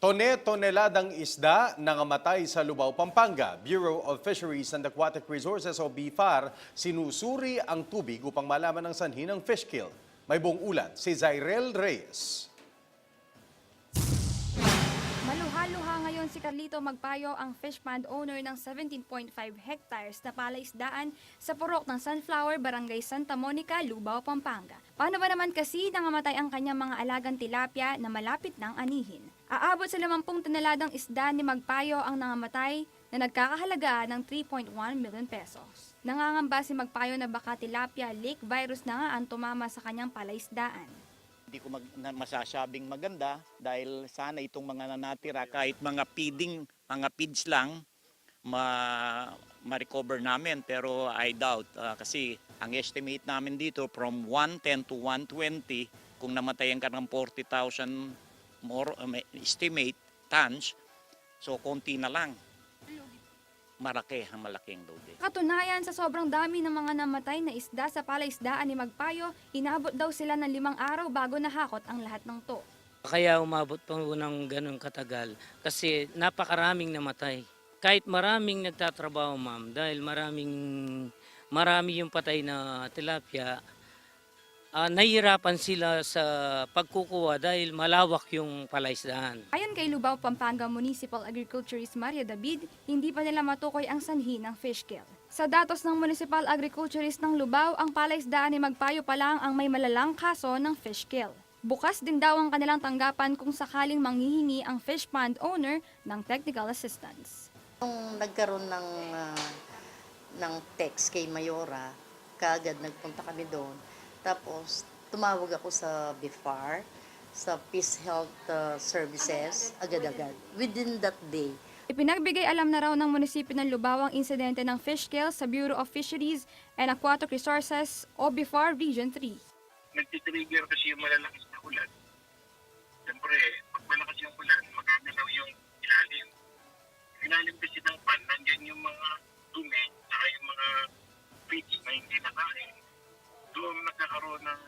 Toneladang isda nangamatay sa Lubao, Pampanga. Bureau of Fisheries and Aquatic Resources o BFAR sinusuri ang tubig upang malaman ang sanhi ng fish kill. May buong ulat si Zairel Reyes. Maluha-luha ngayon si Carlito Magpayo, ang fish pond owner ng 17.5 hectares na palaisdaan sa purok ng Sunflower, Barangay Santa Monica, Lubao, Pampanga. Paano ba naman kasi nangamatay ang kanyang mga alagang tilapia na malapit ng anihin? Aabot sa 50 toneladang isda ni Magpayo ang nangamatay na nagkakahalaga ng 3.1 million pesos. Nangangamba si Magpayo na baka tilapia lake virus na nga ang tumama sa kanyang palaisdaan. Hindi ko masasabing maganda dahil sana itong mga nanatira kahit mga feeds lang ma-recover namin, pero I doubt kasi ang estimate namin dito from 110 to 120, kung namatayan ka ng 40,000 more estimate tons, so konti na lang. Malaking load. Katunayan, sa sobrang dami ng mga namatay na isda sa palaisdaan ni Magpayo, inabot daw sila ng 5 araw bago nahakot ang lahat ng to. Kaya umabot pa ng ganun katagal kasi napakaraming namatay. Kahit maraming nagtatrabaho, ma'am, dahil marami yung patay na tilapia, nahihirapan sila sa pagkukuha dahil malawak yung palaisdaan. Ayon kay Lubao, Pampanga Municipal Agriculturist Maria David, hindi pa nila matukoy ang sanhi ng fish kill. Sa datos ng Municipal Agriculturist ng Lubao, ang palaisdaan ni Magpayo pa lang ang may malalang kaso ng fish kill. Bukas din daw ang kanilang tanggapan kung sakaling manghihingi ang fish pond owner ng technical assistance. Nung nagkaroon ng text kay Mayora, kaagad nagpunta kami doon. Tapos tumawag ako sa BFAR, sa Peace Health Services, agad-agad, within that day. Ipinagbigay alam na raw ng munisipyo ng Lubao ang insidente ng fish kill sa Bureau of Fisheries and Aquatic Resources o BFAR Region 3. Nagtitrigger kasi yung malalakas na ulan. Siyempre, pag malakas yung ulan, magagalaw yung ilalim. Ilalim kasi ng pan, nandiyan yung mga dumi, saka yung mga fish na hindi nakain. Doon nagkakaroon ng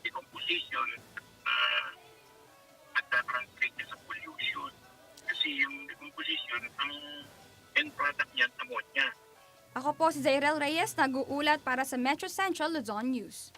decomposition at translate sa pollution. Kasi yung decomposition, ang end product niyan, ammonia. Ako po si Zairel Reyes, nag-uulat para sa Metro Central Luzon News.